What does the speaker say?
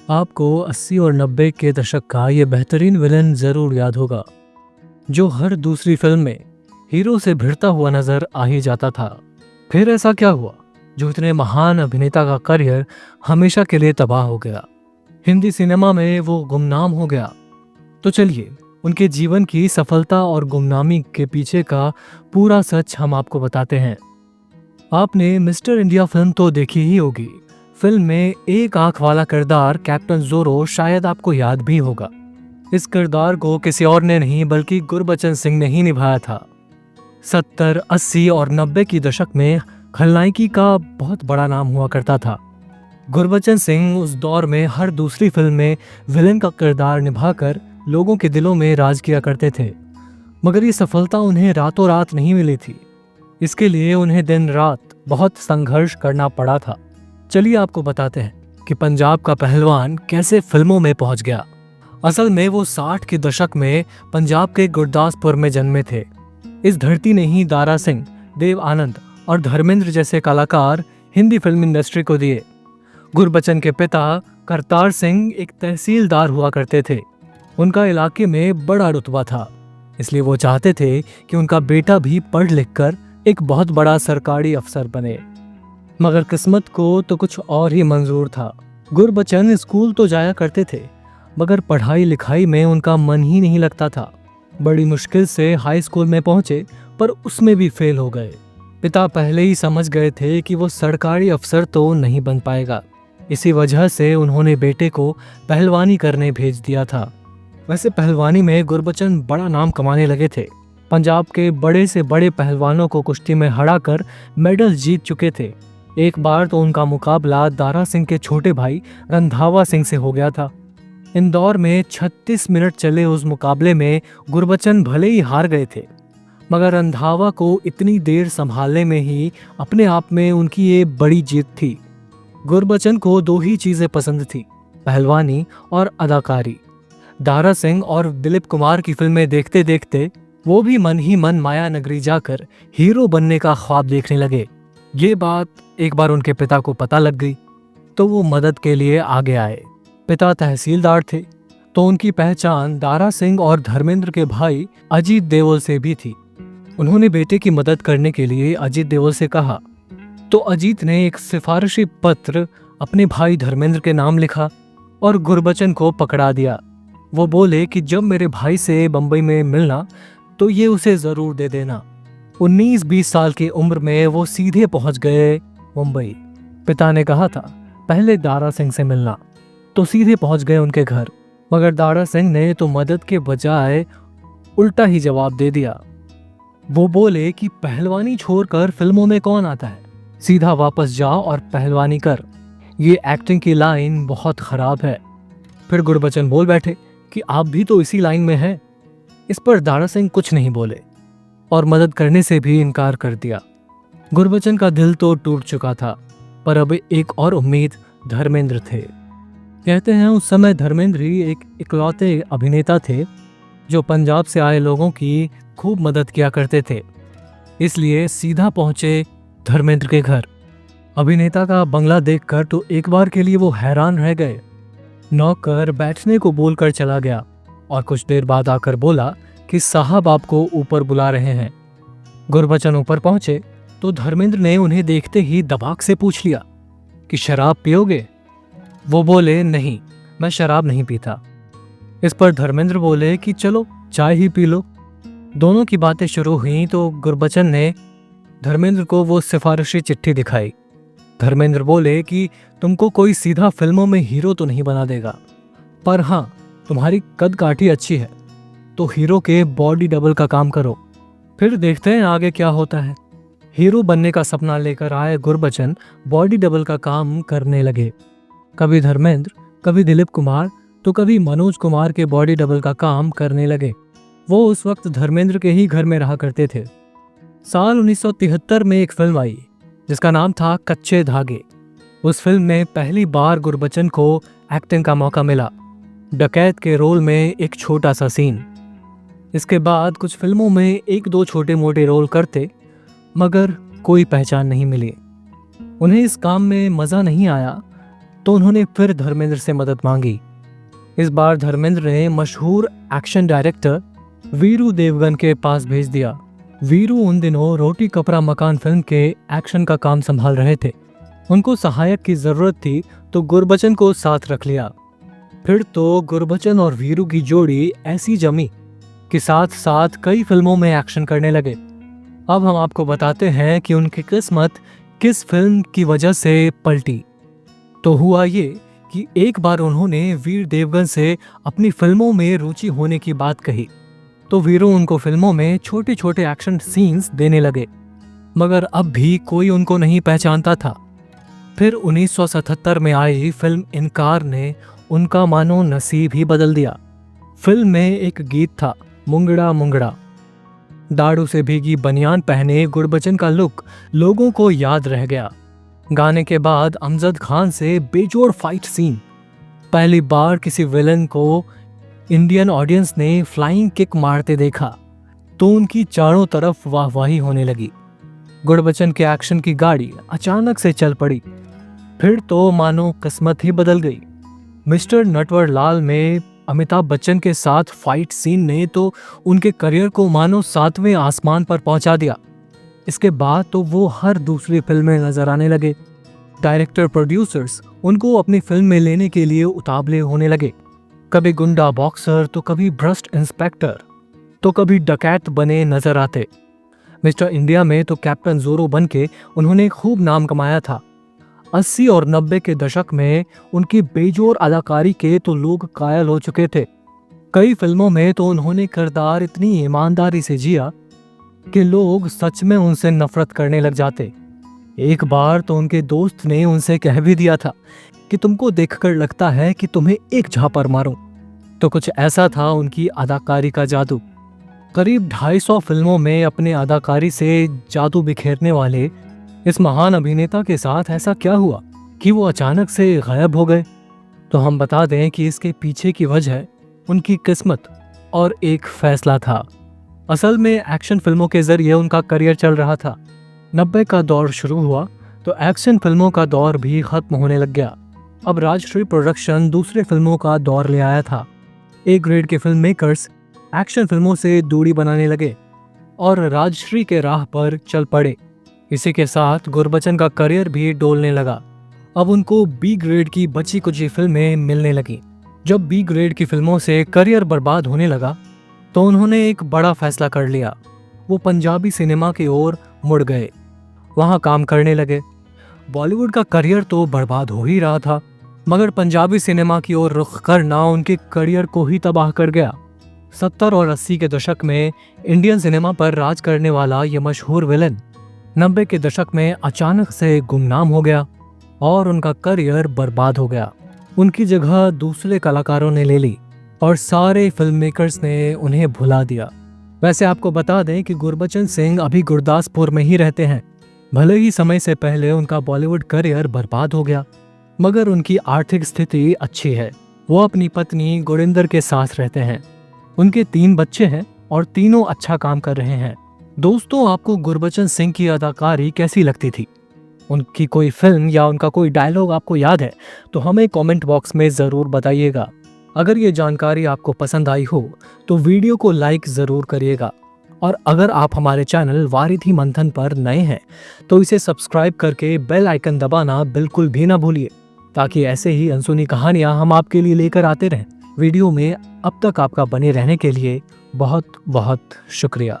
आपको 80 और 90 के दशक का ये बेहतरीन विलन जरूर याद होगा, जो हर दूसरी फिल्म में हीरो से भिड़ता हुआ नजर आ ही जाता था। फिर ऐसा क्या हुआ जो इतने महान अभिनेता का करियर हमेशा के लिए तबाह हो गया? हिंदी सिनेमा में वो गुमनाम हो गया। तो चलिए उनके जीवन की सफलता और गुमनामी के पीछे का पूरा सच हम आपको बताते हैं। आपने मिस्टर इंडिया फिल्म तो देखी ही होगी। फिल्म में एक आंख वाला किरदार कैप्टन जोरो शायद आपको याद भी होगा। इस किरदार को किसी और ने नहीं बल्कि गुरबचन सिंह ने ही निभाया था। 70, 80 और 90 की दशक में खलनायकी का बहुत बड़ा नाम हुआ करता था। गुरबचन सिंह उस दौर में हर दूसरी फिल्म में विलेन का किरदार निभाकर लोगों के दिलों में राज किया करते थे। मगर ये सफलता उन्हें रातों रात नहीं मिली थी। इसके लिए उन्हें दिन रात बहुत संघर्ष करना पड़ा था। चलिए आपको बताते हैं कि पंजाब का पहलवान कैसे फिल्मों में पहुंच गया। असल में वो 60 के दशक में पंजाब के गुरदासपुर में जन्मे थे। इस धरती ने ही दारा सिंह, देव आनंद और धर्मेंद्र जैसे कलाकार हिंदी फिल्म इंडस्ट्री को दिए। गुरबचन के पिता करतार सिंह एक तहसीलदार हुआ करते थे। उनका इलाके में बड़ा रुतबा था, इसलिए वो चाहते थे कि उनका बेटा भी पढ़ लिख कर एक बहुत बड़ा सरकारी अफसर बने। मगर किस्मत को तो कुछ और ही मंजूर था। गुरबचन स्कूल तो जाया करते थे, मगर पढ़ाई लिखाई में उनका मन ही नहीं लगता था। बड़ी मुश्किल से हाई स्कूल में पहुंचे, पर उसमें भी फेल हो गए। पिता पहले ही समझ गए थे कि वो सरकारी अफसर तो नहीं बन पाएगा। इसी वजह से उन्होंने बेटे को पहलवानी करने भेज दिया था। वैसे पहलवानी में गुरबचन बड़ा नाम कमाने लगे थे। पंजाब के बड़े से बड़े पहलवानों को कुश्ती में हराकर मेडल जीत चुके थे। एक बार तो उनका मुकाबला दारा सिंह के छोटे भाई रंधावा सिंह से हो गया था। इंदौर में 36 मिनट चले उस मुकाबले में गुरबचन भले ही हार गए थे, मगर रंधावा को इतनी देर संभालने में ही अपने आप में उनकी ये बड़ी जीत थी। गुरबचन को दो ही चीजें पसंद थी, पहलवानी और अदाकारी। दारा सिंह और दिलीप कुमार की फिल्में देखते देखते वो भी मन ही मन माया नगरी जाकर हीरो बनने का ख्वाब देखने लगे। ये बात एक बार उनके पिता को पता लग गई, तो वो मदद के लिए आगे आए। पिता तहसीलदार थे, तो उनकी पहचान दारा सिंह और धर्मेंद्र के भाई अजीत देओल से भी थी। उन्होंने बेटे की मदद करने के लिए अजीत देओल से कहा, तो अजीत ने एक सिफारिशी पत्र अपने भाई धर्मेंद्र के नाम लिखा और गुरबचन को पकड़ा दिया। वो बोले कि जब मेरे भाई से बंबई में मिलना तो ये उसे जरूर दे देना। 19-20 साल की उम्र में वो सीधे पहुंच गए मुंबई। पिता ने कहा था पहले दारा सिंह से मिलना, तो सीधे पहुंच गए उनके घर। मगर दारा सिंह ने तो मदद के बजाय उल्टा ही जवाब दे दिया। वो बोले कि पहलवानी छोड़कर फिल्मों में कौन आता है, सीधा वापस जाओ और पहलवानी कर। ये एक्टिंग की लाइन बहुत खराब है। फिर गुरबचन बोल बैठे कि आप भी तो इसी लाइन में हैं। इस पर दारा सिंह कुछ नहीं बोले और मदद करने से भी इनकार कर दिया। गुरबचन का दिल तो टूट चुका था, पर अब एक और उम्मीद धर्मेंद्र थे। कहते हैं उस समय धर्मेंद्र ही एक इकलौते अभिनेता थे जो पंजाब से आए लोगों की खूब मदद किया करते थे। इसलिए सीधा पहुंचे धर्मेंद्र के घर। अभिनेता का बंगला देखकर तो एक बार के लिए वो हैरान रह गए। नौकर बैठने को बोलकर चला गया और कुछ देर बाद आकर बोला कि साहब आपको ऊपर बुला रहे हैं। गुरबचन ऊपर पहुंचे तो धर्मेंद्र ने उन्हें देखते ही दबाक से पूछ लिया कि शराब पियोगे? वो बोले नहीं, मैं शराब नहीं पीता। इस पर धर्मेंद्र बोले कि चलो चाय ही पी लो। दोनों की बातें शुरू हुई तो गुरबचन ने धर्मेंद्र को वो सिफारिशी चिट्ठी दिखाई। धर्मेंद्र बोले कि तुमको कोई सीधा फिल्मों में हीरो तो नहीं बना देगा, पर हाँ तुम्हारी कद काठी अच्छी है, तो हीरो के बॉडी डबल का काम करो, फिर देखते हैं आगे क्या होता है। हीरो बनने का सपना लेकर आए गुरबचन बॉडी डबल का काम करने लगे। कभी धर्मेंद्र, कभी दिलीप कुमार, तो कभी मनोज कुमार के बॉडी डबल का काम करने लगे। वो उस वक्त धर्मेंद्र के ही घर में रहा करते थे। साल 1973 में एक फिल्म आई जिसका नाम था कच्चे धागे। उस फिल्म में पहली बार गुरबचन को एक्टिंग का मौका मिला, डकैत के रोल में एक छोटा सा सीन। इसके बाद कुछ फिल्मों में एक दो छोटे मोटे रोल करते, मगर कोई पहचान नहीं मिली। उन्हें इस काम में मज़ा नहीं आया, तो उन्होंने फिर धर्मेंद्र से मदद मांगी। इस बार धर्मेंद्र ने मशहूर एक्शन डायरेक्टर वीरू देवगन के पास भेज दिया। वीरू उन दिनों रोटी कपड़ा मकान फिल्म के एक्शन का काम संभाल रहे थे। उनको सहायक की जरूरत थी तो गुरबचन को साथ रख लिया। फिर तो गुरबचन और वीरू की जोड़ी ऐसी जमी कि साथ साथ कई फिल्मों में एक्शन करने लगे। अब हम आपको बताते हैं कि उनकी किस्मत किस फिल्म की वजह से पलटी। तो हुआ ये कि एक बार उन्होंने वीर देवगन से अपनी फिल्मों में रुचि होने की बात कही, तो वीरू उनको फिल्मों में छोटे छोटे एक्शन सीन्स देने लगे, मगर अब भी कोई उनको नहीं पहचानता था। फिर 1977 में आई फिल्म इनकार ने उनका मानो नसीब ही बदल दिया। फिल्म में एक गीत था, मुंगड़ा मुंगड़ा। दाढ़ू से भीगी बनियान पहने गुरबचन का लुक लोगों को याद रह गया। गाने के बाद अमजद खान से बेजोड़ फाइट सीन। पहली बार किसी विलन को इंडियन ऑडियंस ने फ्लाइंग किक मारते देखा तो उनकी चारों तरफ वाहवाही होने लगी। गुरबचन के एक्शन की गाड़ी अचानक से चल पड़ी। फिर तो मानो किस्मत ही बदल गई। मिस्टर नटवरलाल में अमिताभ बच्चन के साथ फाइट सीन ने तो उनके करियर को मानो 7वें आसमान पर पहुंचा दिया। इसके बाद तो वो हर दूसरी फिल्म में नजर आने लगे। डायरेक्टर प्रोड्यूसर्स उनको अपनी फिल्म में लेने के लिए उतावले होने लगे। कभी गुंडा बॉक्सर तो कभी भ्रष्ट इंस्पेक्टर तो कभी डकैत बने नजर आते। मिस्टर इंडिया में तो कैप्टन जोरो बन के उन्होंने खूब नाम कमाया था। 80 और 90 के दशक में उनकी बेजोड़ अदाकारी के तो लोग कायल हो चुके थे। कई फिल्मों में तो उन्होंने किरदार इतनी ईमानदारी से जिया कि लोग सच में उनसे नफरत करने लग जाते। एक बार तो उनके दोस्त ने उनसे कह भी दिया था कि तुमको देखकर लगता है कि तुम्हें एक झापर मारूं। तो कुछ ऐसा था उनकी अदाकारी का जादू। करीब 250 फिल्मों में अपने अदाकारी से जादू बिखेरने वाले इस महान अभिनेता के साथ ऐसा क्या हुआ कि वो अचानक से गायब हो गए। तो हम बता दें कि इसके पीछे की वजह उनकी किस्मत और एक फैसला था। असल में एक्शन फिल्मों के जरिए उनका करियर चल रहा था। 90 का दौर शुरू हुआ तो एक्शन फिल्मों का दौर भी खत्म होने लग गया। अब राजश्री प्रोडक्शन दूसरे फिल्मों का दौर ले आया था। ए ग्रेड के फिल्म मेकर्स एक्शन फिल्मों से दूरी बनाने लगे और राजश्री के राह पर चल पड़े। इसी के साथ गुरबचन का करियर भी डोलने लगा। अब उनको बी ग्रेड की बची कुची फिल्में मिलने लगी। जब बी ग्रेड की फिल्मों से करियर बर्बाद होने लगा तो उन्होंने एक बड़ा फैसला कर लिया। वो पंजाबी सिनेमा की ओर मुड़ गए, वहां काम करने लगे। बॉलीवुड का करियर तो बर्बाद हो ही रहा था, मगर पंजाबी सिनेमा की ओर रुख करना उनके करियर को ही तबाह कर गया। 70 और 80 के दशक में इंडियन सिनेमा पर राज करने वाला ये मशहूर विलन 90 के दशक में अचानक से गुमनाम हो गया और उनका करियर बर्बाद हो गया। उनकी जगह दूसरे कलाकारों ने ले ली और सारे फिल्म मेकर्स ने उन्हें भुला दिया। वैसे आपको बता दें कि गुरबचन सिंह अभी गुरदासपुर में ही रहते हैं। भले ही समय से पहले उनका बॉलीवुड करियर बर्बाद हो गया, मगर उनकी आर्थिक स्थिति अच्छी है। वो अपनी पत्नी गुरिंदर के साथ रहते हैं। उनके 3 बच्चे हैं और तीनों अच्छा काम कर रहे हैं। दोस्तों, आपको गुरबचन सिंह की अदाकारी कैसी लगती थी? उनकी कोई फिल्म या उनका कोई डायलॉग आपको याद है तो हमें कमेंट बॉक्स में ज़रूर बताइएगा। अगर ये जानकारी आपको पसंद आई हो तो वीडियो को लाइक ज़रूर करिएगा, और अगर आप हमारे चैनल वारिधि मंथन पर नए हैं तो इसे सब्सक्राइब करके बेल आइकन दबाना बिल्कुल भी ना भूलिए, ताकि ऐसे ही अनसुनी कहानियाँ हम आपके लिए लेकर आते रहें वीडियो में। अब तक आपका बने रहने के लिए बहुत बहुत शुक्रिया।